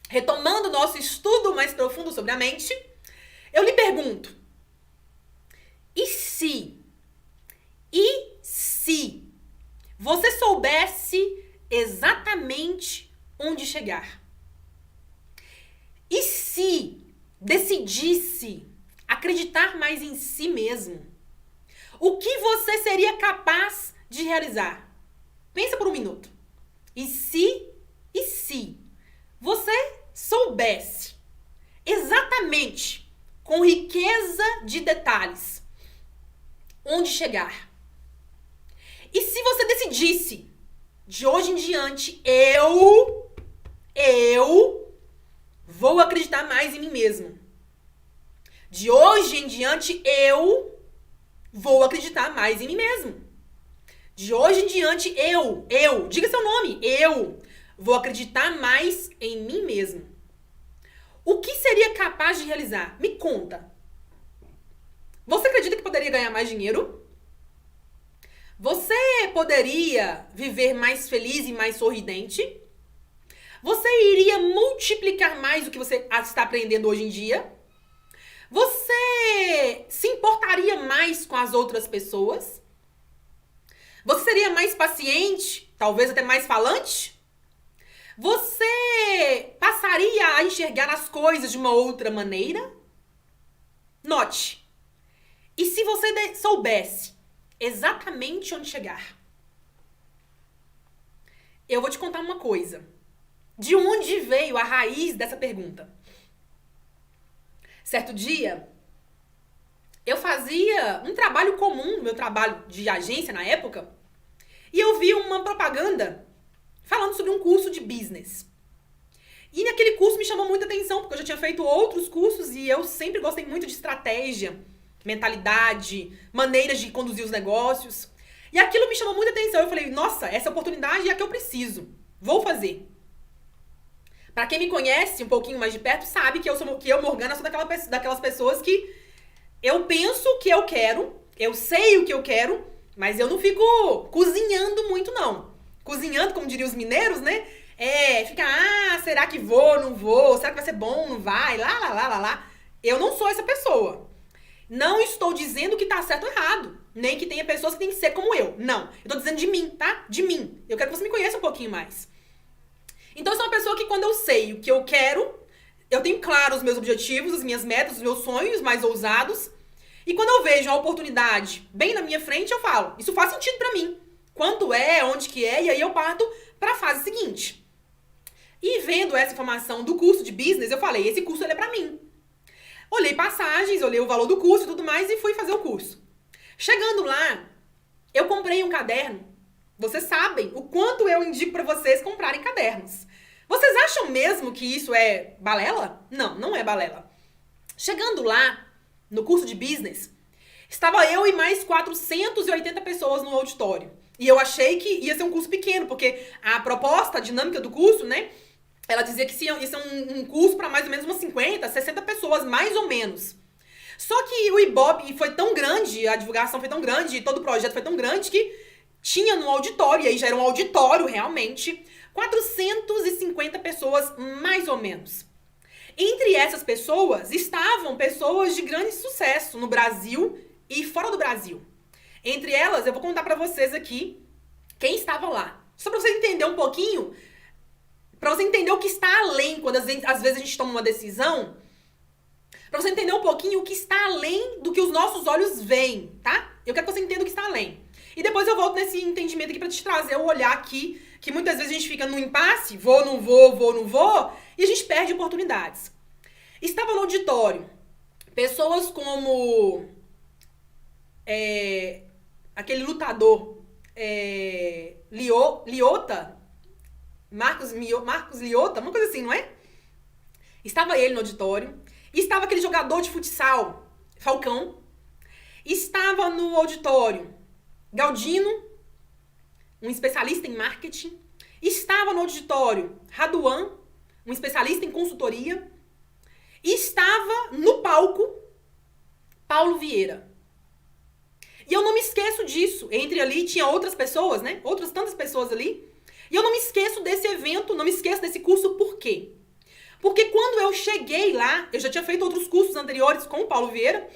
retomando nosso estudo mais profundo sobre a mente, eu lhe pergunto: e se? E se você soubesse exatamente onde chegar? E se decidisse acreditar mais em si mesmo? O que você seria capaz de realizar? Pensa por um minuto. E se você soubesse exatamente, com riqueza de detalhes, onde chegar? E se você decidisse, de hoje em diante, eu vou acreditar mais em mim mesmo. De hoje em diante, eu vou acreditar mais em mim mesmo. De hoje em diante, diga seu nome, eu vou acreditar mais em mim mesmo. O que seria capaz de realizar? Me conta. Você acredita que poderia ganhar mais dinheiro? Você poderia viver mais feliz e mais sorridente? Você iria multiplicar mais o que você está aprendendo hoje em dia? Você se importaria mais com as outras pessoas? Você seria mais paciente? Talvez até mais falante? Você passaria a enxergar as coisas de uma outra maneira? Note. E se você soubesse exatamente onde chegar? Eu vou te contar uma coisa. De onde veio a raiz dessa pergunta? Certo dia, eu fazia um trabalho comum, meu trabalho de agência na época, e eu vi uma propaganda falando sobre um curso de business. E naquele curso me chamou muita atenção, porque eu já tinha feito outros cursos e eu sempre gostei muito de estratégia, mentalidade, maneiras de conduzir os negócios. E aquilo me chamou muita atenção. Eu falei, nossa, essa oportunidade é a que eu preciso. Vou fazer. Pra quem me conhece um pouquinho mais de perto, sabe que eu, Morgana, sou daquelas pessoas que eu penso o que eu quero, eu sei o que eu quero, mas eu não fico cozinhando muito, não. Cozinhando, como diriam os mineiros, né? Fica, será que vou, não vou? Será que vai ser bom, não vai? Lá. Eu não sou essa pessoa. Não estou dizendo que tá certo ou errado. Nem que tenha pessoas que têm que ser como eu. Não. Eu tô dizendo de mim, tá? De mim. Eu quero que você me conheça um pouquinho mais. Então, eu sou uma pessoa que quando eu sei o que eu quero, eu tenho claro os meus objetivos, as minhas metas, os meus sonhos mais ousados. E quando eu vejo a oportunidade bem na minha frente, eu falo, isso faz sentido pra mim. Quanto é, onde que é, e aí eu parto pra fase seguinte. E vendo essa informação do curso de business, eu falei, esse curso ele é pra mim. Olhei passagens, olhei o valor do curso e tudo mais e fui fazer o curso. Chegando lá, eu comprei um caderno. Vocês sabem o quanto eu indico pra vocês comprarem cadernos. Vocês acham mesmo que isso é balela? Não, não é balela. Chegando lá, no curso de business, estava eu e mais 480 pessoas no auditório. E eu achei que ia ser um curso pequeno, porque a proposta, a dinâmica do curso, né? Ela dizia que ia ser um curso para mais ou menos umas 50, 60 pessoas, mais ou menos. Só que o Ibope foi tão grande, a divulgação foi tão grande, todo o projeto foi tão grande que tinha no auditório, e aí já era um auditório realmente, 450 pessoas, mais ou menos. Entre essas pessoas estavam pessoas de grande sucesso no Brasil e fora do Brasil. Entre elas, eu vou contar pra vocês aqui quem estava lá. Só pra você entender um pouquinho, pra você entender o que está além, quando às vezes a gente toma uma decisão, pra você entender um pouquinho o que está além do que os nossos olhos veem, tá? Eu quero que você entenda o que está além. E depois eu volto nesse entendimento aqui pra te trazer o olhar aqui, que muitas vezes a gente fica no impasse, vou, não vou, e a gente perde oportunidades. Estava no auditório pessoas como aquele lutador Liotta, Marcos Liotta, uma coisa assim, não é? Estava ele no auditório. Estava aquele jogador de futsal, Falcão. Estava no auditório Galdino, um especialista em marketing. Estava no auditório Raduan, um especialista em consultoria. E estava no palco Paulo Vieira. E eu não me esqueço disso. Entre ali tinha outras pessoas, né? Outras tantas pessoas ali. E eu não me esqueço desse evento, não me esqueço desse curso, por quê? Porque quando eu cheguei lá, eu já tinha feito outros cursos anteriores com o Paulo Vieira,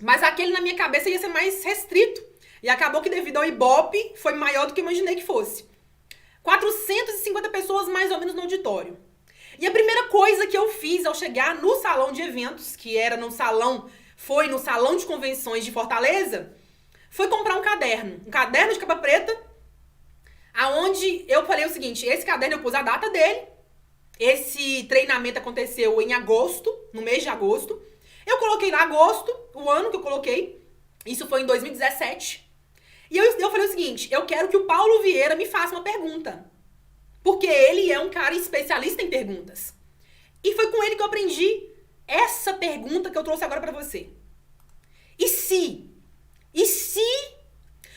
mas aquele na minha cabeça ia ser mais restrito. E acabou que devido ao Ibope, foi maior do que eu imaginei que fosse. 450 pessoas mais ou menos no auditório. E a primeira coisa que eu fiz ao chegar no salão de eventos, que era foi no salão de convenções de Fortaleza, foi comprar um caderno de capa preta, aonde eu falei o seguinte, esse caderno eu pus a data dele, esse treinamento aconteceu em agosto, no mês de agosto, eu coloquei lá agosto, o ano que eu coloquei, isso foi em 2017, e eu falei o seguinte, eu quero que o Paulo Vieira me faça uma pergunta, porque ele é um cara especialista em perguntas. E foi com ele que eu aprendi essa pergunta que eu trouxe agora pra você. E se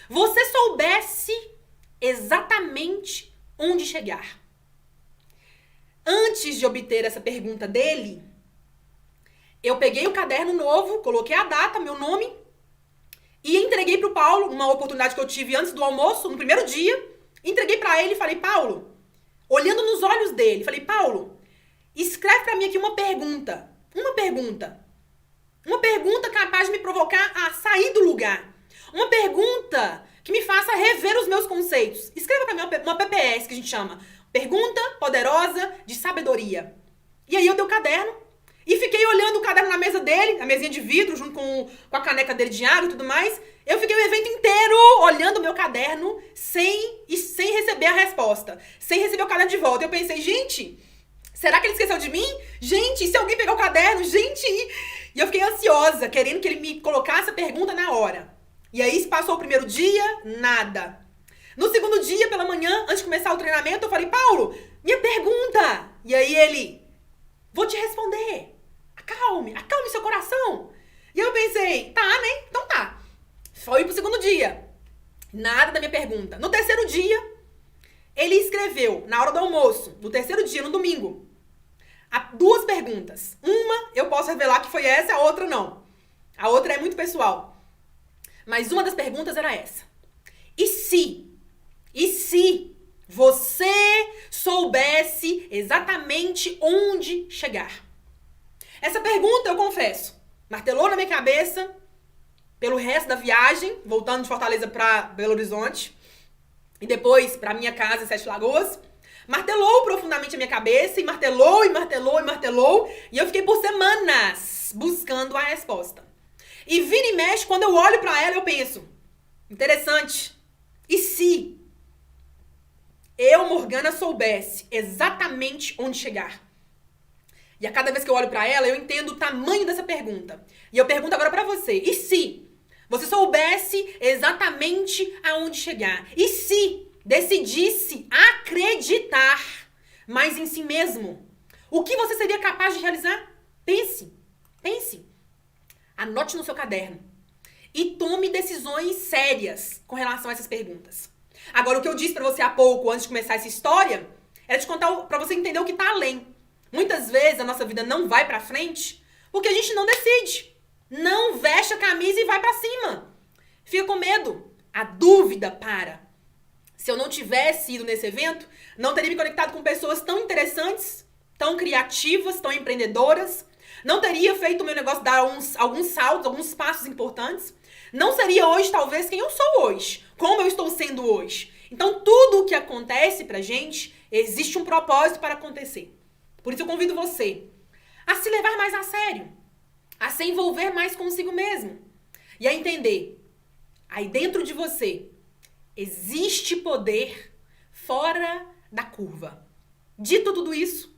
você soubesse exatamente onde chegar? Antes de obter essa pergunta dele, eu peguei o caderno novo, coloquei a data, meu nome, e entreguei pro Paulo, uma oportunidade que eu tive antes do almoço, no primeiro dia, entreguei pra ele e falei, Paulo, olhando nos olhos dele, falei, Paulo, escreve pra mim aqui uma pergunta. Uma pergunta capaz de me provocar a sair do lugar. Uma pergunta que me faça rever os meus conceitos. Escreva pra mim uma PPS, que a gente chama. Pergunta poderosa de sabedoria. E aí eu dei o caderno e fiquei olhando o caderno na mesa dele, a mesinha de vidro, junto com a caneca dele de água e tudo mais. Eu fiquei o evento inteiro olhando o meu caderno sem receber a resposta. Sem receber o caderno de volta. Eu pensei, gente, será que ele esqueceu de mim? Gente, se alguém pegar o caderno, gente... E eu fiquei ansiosa, querendo que ele me colocasse a pergunta na hora. E aí se passou o primeiro dia, nada. No segundo dia, pela manhã, antes de começar o treinamento, eu falei, Paulo, minha pergunta. E aí ele, vou te responder. Acalme seu coração. E eu pensei, tá, né? Então tá. Foi pro segundo dia. Nada da minha pergunta. No terceiro dia, ele escreveu, na hora do almoço, no terceiro dia, no domingo, duas perguntas. Uma, eu posso revelar que foi essa, a outra não. A outra é muito pessoal. Mas uma das perguntas era essa. E se você soubesse exatamente onde chegar? Essa pergunta, eu confesso, martelou na minha cabeça pelo resto da viagem, voltando de Fortaleza para Belo Horizonte e depois para minha casa em Sete Lagoas. Martelou profundamente a minha cabeça e martelou. E eu fiquei por semanas buscando a resposta. E vira e mexe, quando eu olho pra ela, eu penso, interessante. E se eu, Morgana, soubesse exatamente onde chegar? E a cada vez que eu olho pra ela, eu entendo o tamanho dessa pergunta. E eu pergunto agora pra você, e se você soubesse exatamente aonde chegar? E se decidisse acreditar mais em si mesmo? O que você seria capaz de realizar? Pense. Anote no seu caderno. E tome decisões sérias com relação a essas perguntas. Agora, o que eu disse pra você há pouco, antes de começar essa história, era te contar pra você entender o que tá além. Muitas vezes a nossa vida não vai pra frente porque a gente não decide. Não veste a camisa e vai pra cima. Fica com medo. A dúvida para. Se eu não tivesse ido nesse evento, não teria me conectado com pessoas tão interessantes, tão criativas, tão empreendedoras. Não teria feito o meu negócio dar alguns saltos, alguns passos importantes. Não seria hoje, talvez, quem eu sou hoje. Como eu estou sendo hoje. Então, tudo o que acontece pra gente, existe um propósito para acontecer. Por isso eu convido você a se levar mais a sério. A se envolver mais consigo mesmo. E a entender, aí dentro de você, existe poder fora da curva. Dito tudo isso,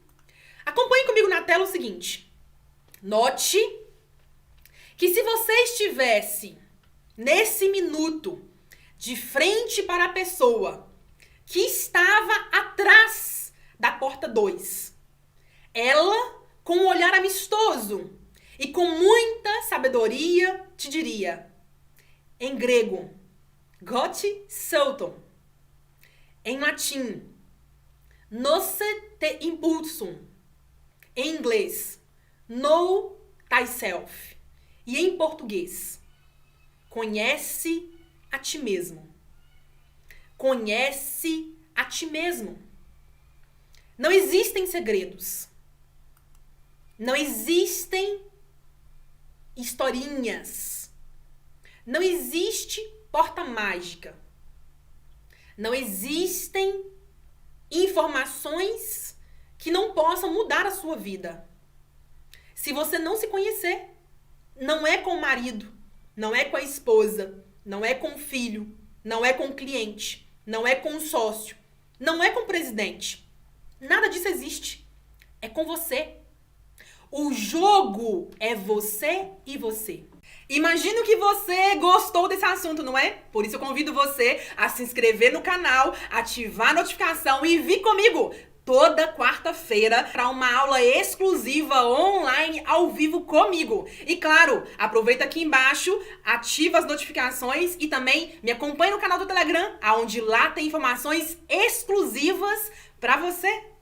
acompanhe comigo na tela o seguinte. Note que se você estivesse nesse minuto de frente para a pessoa que estava atrás da porta 2, ela, com um olhar amistoso e com muita sabedoria, te diria, em grego, Goti Sauton. Em latim, Noce te impulsum. Em inglês, Know thyself. E em português, conhece a ti mesmo. Conhece a ti mesmo. Não existem segredos. Não existem historinhas. Não existe porta mágica. Não existem informações que não possam mudar a sua vida. Se você não se conhecer, não é com o marido, não é com a esposa, não é com o filho, não é com o cliente, não é com o sócio, não é com o presidente. Nada disso existe. É com você. O jogo é você e você. Imagino que você gostou desse assunto, não é? Por isso eu convido você a se inscrever no canal, ativar a notificação e vir comigo toda quarta-feira para uma aula exclusiva online ao vivo comigo. E claro, aproveita aqui embaixo, ativa as notificações e também me acompanhe no canal do Telegram, onde lá tem informações exclusivas para você.